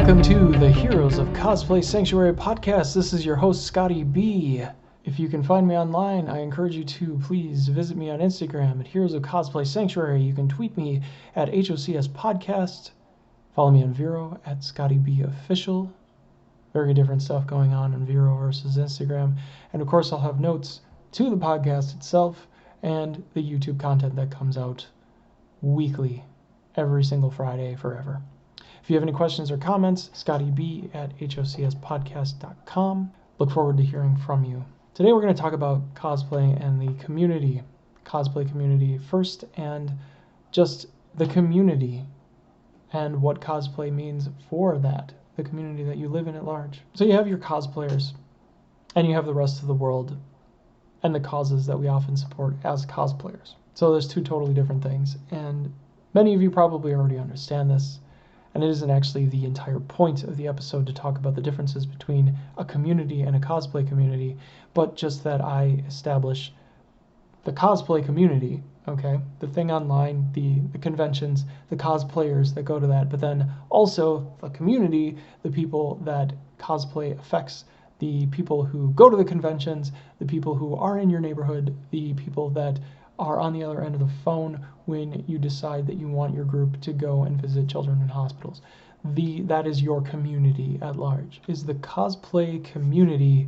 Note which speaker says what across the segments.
Speaker 1: Welcome to the Heroes of Cosplay Sanctuary podcast. This is your host, Scotty B. If you can find me online, I encourage you to please visit me on Instagram at Heroes of Cosplay Sanctuary. You can tweet me at HoCS Podcast. Follow me on Vero at Scotty B Official. Very different stuff going on Vero versus Instagram. And of course, I'll have notes to the podcast itself and the YouTube content that comes out weekly, every single Friday, forever. If you have any questions or comments, ScottyB at HoCSpodcast.com. Look forward to hearing from you. Today we're going to talk about cosplay and the community, cosplay community first, and just the community and what cosplay means for that, the community that you live in at large. So you have your cosplayers, and you have the rest of the world, and the causes that we often support as cosplayers. So there's two totally different things, and many of you probably already understand this. And it isn't actually the entire point of the episode to talk about the differences between a community and a cosplay community, but just that I establish the cosplay community, okay? The thing online, the conventions, the cosplayers that go to that, but then also the community, the people that cosplay affects, the people who go to the conventions, the people who are in your neighborhood, the people that are on the other end of the phone when you decide that you want your group to go and visit children in hospitals. That is your community at large. Is the cosplay community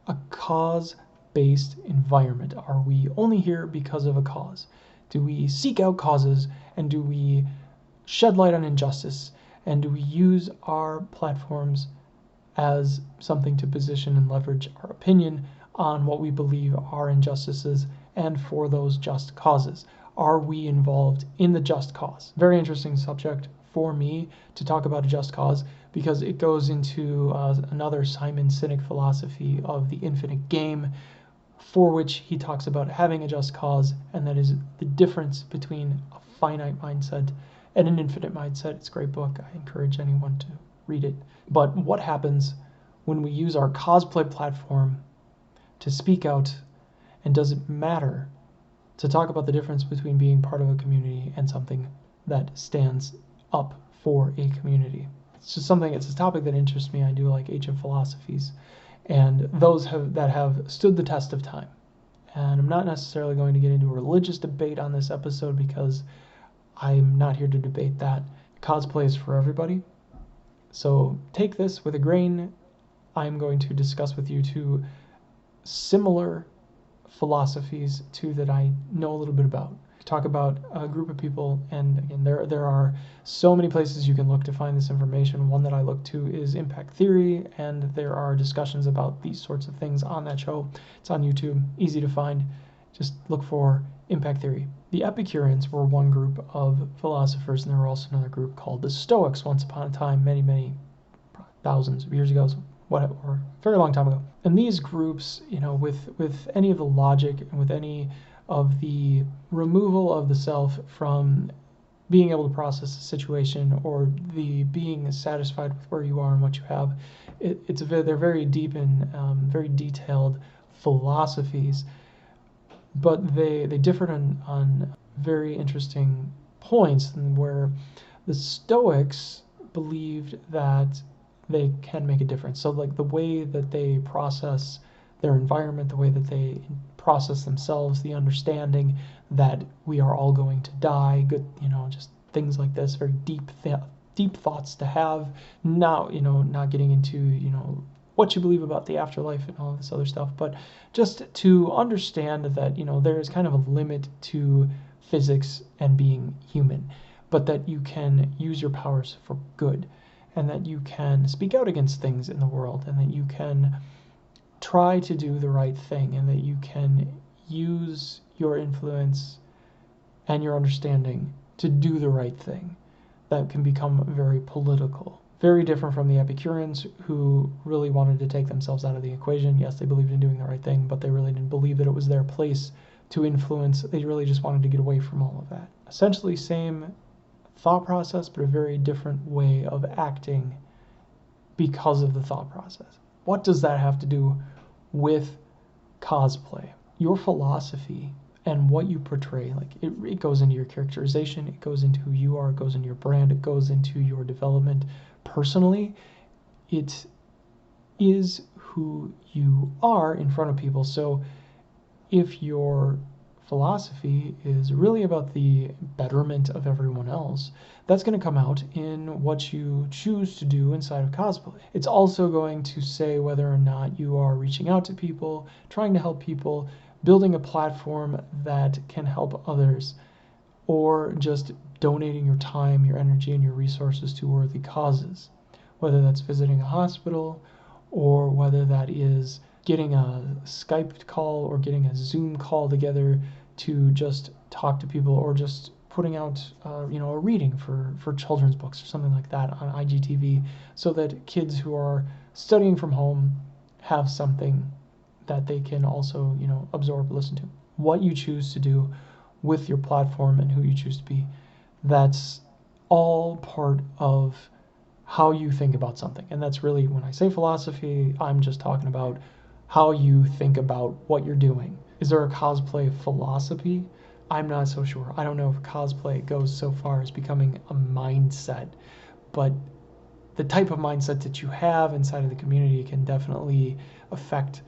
Speaker 1: a cause-based environment? Are we only here because of a cause? Do we seek out causes, and do we shed light on injustice, and do we use our platforms as something to position and leverage our opinion on what we believe are injustices and for those just causes? Are we involved in the just cause? Very interesting subject for me to talk about a just cause, because it goes into another Simon Sinek philosophy of the infinite game, for which he talks about having a just cause, and that is the difference between a finite mindset and an infinite mindset. It's a great book. I encourage anyone to read it. But what happens when we use our cosplay platform to speak out? And does it matter to talk about the difference between being part of a community and something that stands up for a community? It's just something, it's a topic that interests me. I do like ancient philosophies, and those that have stood the test of time. And I'm not necessarily going to get into a religious debate on this episode, because I'm not here to debate that. Cosplay is for everybody. So take this with a grain. I'm going to discuss with you two similar philosophies too that I know a little bit about. Talk about a group of people, and again, there are so many places you can look to find this information. One that I look to is Impact Theory, and there are discussions about these sorts of things on that show. It's on YouTube, easy to find. Just look for Impact Theory. The Epicureans were one group of philosophers, and there were also another group called the Stoics once upon a time, many thousands of years ago, whatever, or a very long time ago. And these groups, with any of the logic and with any of the removal of the self from being able to process the situation, or the being satisfied with where you are and what you have, they're very deep and very detailed philosophies, but they differed on very interesting points, where the Stoics believed that they can make a difference. So like the way that they process their environment, the way that they process themselves, the understanding that we are all going to die, just things like this, very deep thoughts to have. Now, not getting into, what you believe about the afterlife and all this other stuff, but just to understand that, there is kind of a limit to physics and being human, but that you can use your powers for good, and that you can speak out against things in the world, and that you can try to do the right thing, and that you can use your influence and your understanding to do the right thing. That can become very political. Very different from the Epicureans, who really wanted to take themselves out of the equation. Yes, they believed in doing the right thing, but they really didn't believe that it was their place to influence. They really just wanted to get away from all of that. Essentially same thought process, but a very different way of acting because of the thought process. What does that have to do with cosplay? Your philosophy and what you portray. Like it goes into your characterization, it goes into who you are, it goes into your brand, it goes into your development personally. It is who you are in front of people. So if your philosophy is really about the betterment of everyone else, that's going to come out in what you choose to do inside of cosplay. It's also going to say whether or not you are reaching out to people, trying to help people, building a platform that can help others, or just donating your time, your energy, and your resources to worthy causes. Whether that's visiting a hospital, or whether that is getting a Skype call or getting a Zoom call together to just talk to people, or just putting out a reading for children's books or something like that on IGTV, so that kids who are studying from home have something that they can also absorb, listen to. What you choose to do with your platform and who you choose to be, that's all part of how you think about something. And that's really, when I say philosophy, I'm just talking about how you think about what you're doing. Is there a cosplay philosophy? I'm not so sure. I don't know if cosplay goes so far as becoming a mindset, but the type of mindset that you have inside of the community can definitely affect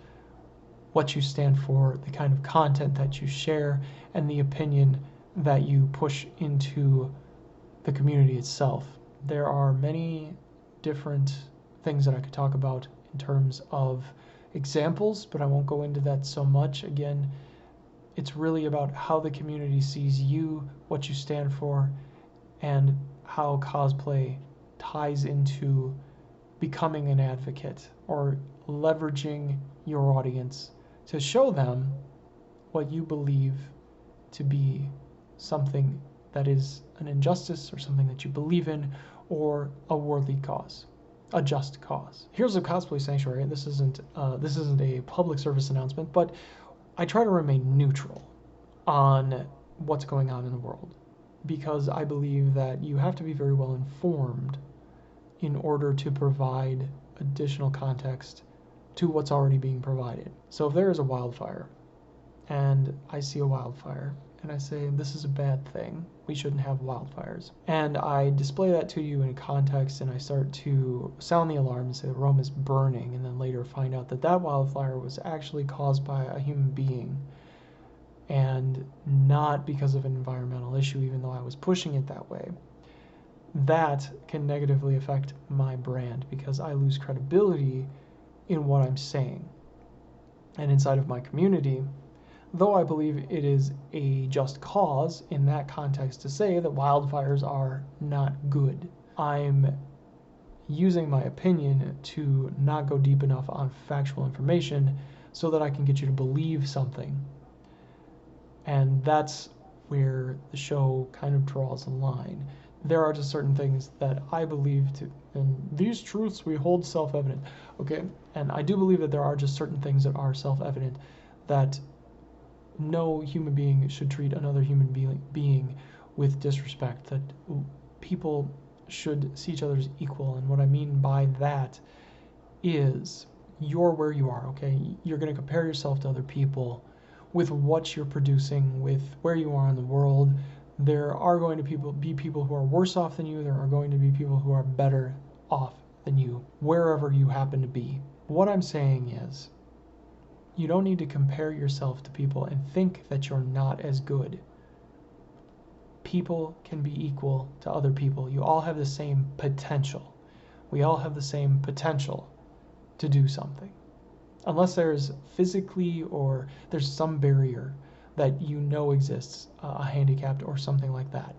Speaker 1: what you stand for, the kind of content that you share, and the opinion that you push into the community itself. There are many different things that I could talk about in terms of examples, but I won't go into that so much. Again, it's really about how the community sees you, what you stand for, and how cosplay ties into becoming an advocate or leveraging your audience to show them what you believe to be something that is an injustice, or something that you believe in, or a worthy cause, a just cause. Here's a Cosplay Sanctuary. This isn't a public service announcement, but I try to remain neutral on what's going on in the world, because I believe that you have to be very well informed in order to provide additional context to what's already being provided. So if there is a wildfire, and I see a wildfire, and I say, this is a bad thing, we shouldn't have wildfires, and I display that to you in context, and I start to sound the alarm and say the Rome is burning, and then later find out that that wildfire was actually caused by a human being, and not because of an environmental issue, even though I was pushing it that way, that can negatively affect my brand, because I lose credibility in what I'm saying. And inside of my community, though I believe it is a just cause in that context to say that wildfires are not good, I'm using my opinion to not go deep enough on factual information so that I can get you to believe something. And that's where the show kind of draws a line. There are just certain things that I believe to, and these truths we hold self-evident. Okay, and I do believe that there are just certain things that are self-evident, that no human being should treat another human being with disrespect, that people should see each other as equal. And what I mean by that is, you're where you are, okay? You're going to compare yourself to other people with what you're producing, with where you are in the world. There are going to be people who are worse off than you. There are going to be people who are better off than you, wherever you happen to be. What I'm saying is, you don't need to compare yourself to people and think that you're not as good. People can be equal to other people. You all have the same potential. We all have the same potential to do something. Unless there's physically, or there's some barrier that exists, a handicap or something like that,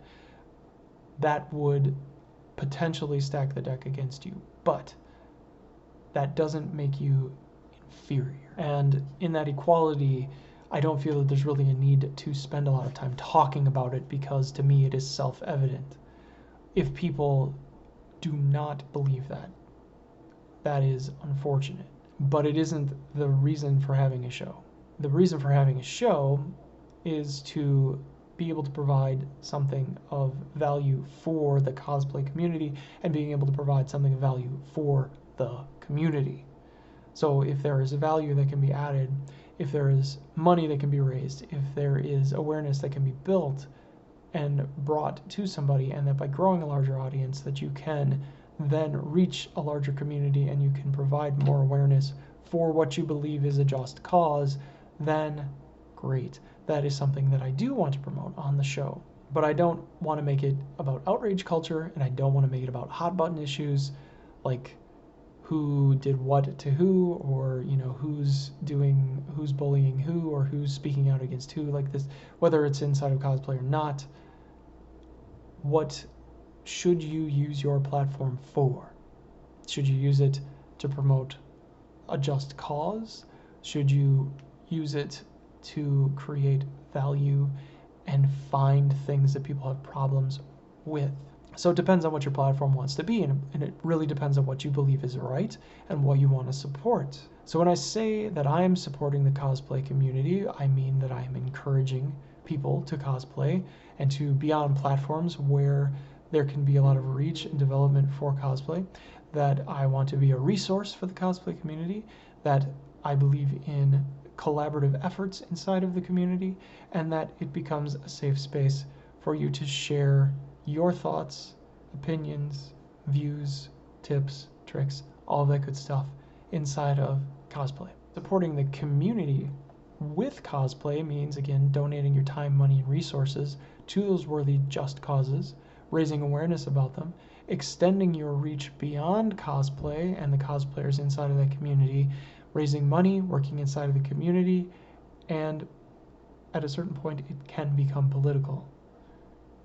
Speaker 1: that would potentially stack the deck against you. But that doesn't make you inferior. And in that equality, I don't feel that there's really a need to spend a lot of time talking about it, because to me it is self-evident. If people do not believe that, that is unfortunate. But it isn't the reason for having a show. The reason for having a show is to be able to provide something of value for the cosplay community, and being able to provide something of value for the community. So if there is a value that can be added, if there is money that can be raised, if there is awareness that can be built and brought to somebody, and that by growing a larger audience that you can then reach a larger community and you can provide more awareness for what you believe is a just cause, then great. That is something that I do want to promote on the show. But I don't want to make it about outrage culture, and I don't want to make it about hot button issues like who did what to who, or who's bullying who, or who's speaking out against who, like this, whether it's inside of cosplay or not. What should you use your platform for? Should you use it to promote a just cause? Should you use it to create value and find things that people have problems with? So it depends on what your platform wants to be, and it really depends on what you believe is right and what you want to support. So when I say that I am supporting the cosplay community, I mean that I am encouraging people to cosplay and to be on platforms where there can be a lot of reach and development for cosplay, that I want to be a resource for the cosplay community, that I believe in collaborative efforts inside of the community, and that it becomes a safe space for you to share your thoughts, opinions, views, tips, tricks, all of that good stuff inside of cosplay. Supporting the community with cosplay means, again, donating your time, money, and resources to those worthy just causes, raising awareness about them, extending your reach beyond cosplay and the cosplayers inside of that community, raising money, working inside of the community, and at a certain point it can become political.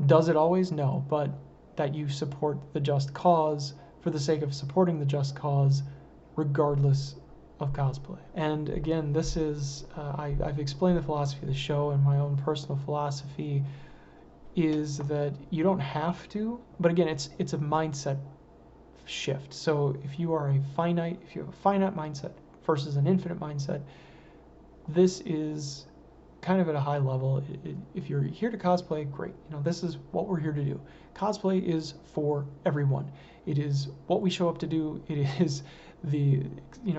Speaker 1: Does it always? No, but that you support the just cause for the sake of supporting the just cause regardless of cosplay. And again, this is, I've explained the philosophy of the show, and my own personal philosophy is that you don't have to, but again, it's a mindset shift. So if you have a finite mindset versus an infinite mindset, this is kind of at a high level. If you're here to cosplay, great. This is what we're here to do. Cosplay is for everyone. It is what we show up to do. It is the,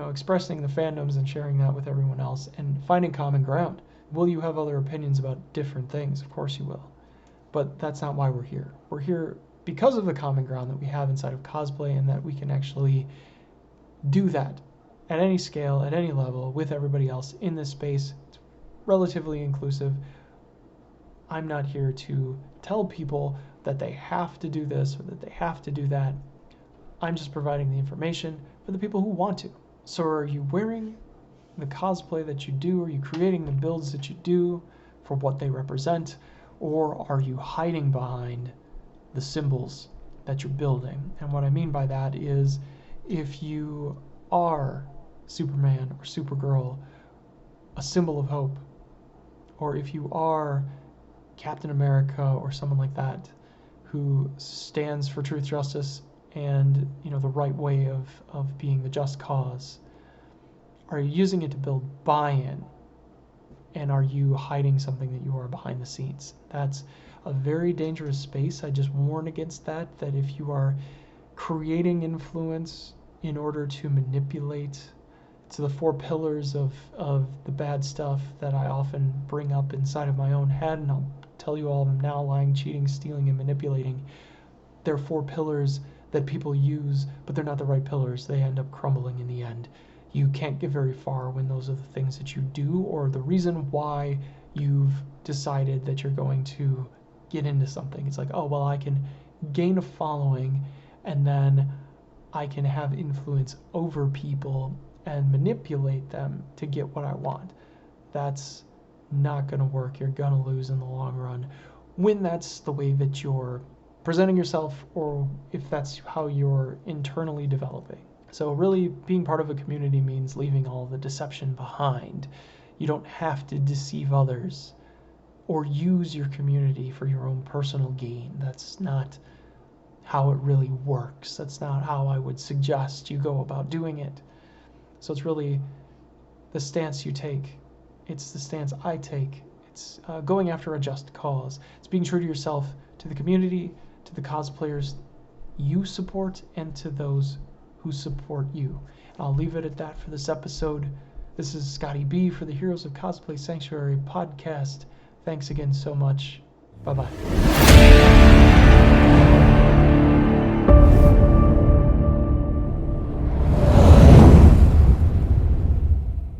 Speaker 1: expressing the fandoms and sharing that with everyone else and finding common ground. Will you have other opinions about different things? Of course you will. But that's not why we're here. We're here because of the common ground that we have inside of cosplay, and that we can actually do that at any scale, at any level, with everybody else in this space. It's relatively inclusive. I'm not here to tell people that they have to do this or that they have to do that. I'm just providing the information for the people who want to. So are you wearing the cosplay that you do? Are you creating the builds that you do for what they represent? Or are you hiding behind the symbols that you're building? And what I mean by that is, if you are Superman or Supergirl, a symbol of hope, or if you are Captain America or someone like that who stands for truth, justice, and the right way of being the just cause, are you using it to build buy-in? And are you hiding something that you are behind the scenes? That's a very dangerous space. I just warn against that if you are creating influence in order to manipulate, to the 4 pillars of the bad stuff that I often bring up inside of my own head, and I'll tell you all of them now: lying, cheating, stealing, and manipulating. They're 4 pillars that people use, but they're not the right pillars. They end up crumbling in the end. You can't get very far when those are the things that you do, or the reason why you've decided that you're going to get into something. It's like, oh, well, I can gain a following, and then I can have influence over people and manipulate them to get what I want. That's not going to work. You're going to lose in the long run when that's the way that you're presenting yourself, or if that's how you're internally developing. So really, being part of a community means leaving all the deception behind. You don't have to deceive others or use your community for your own personal gain. That's not how it really works. That's not how I would suggest you go about doing it. So it's really the stance you take. It's the stance I take. It's going after a just cause. It's being true to yourself, to the community, to the cosplayers you support, and to those who support you. And I'll leave it at that for this episode. This is Scotty B for the Heroes of Cosplay Sanctuary podcast. Thanks again so much. Bye-bye.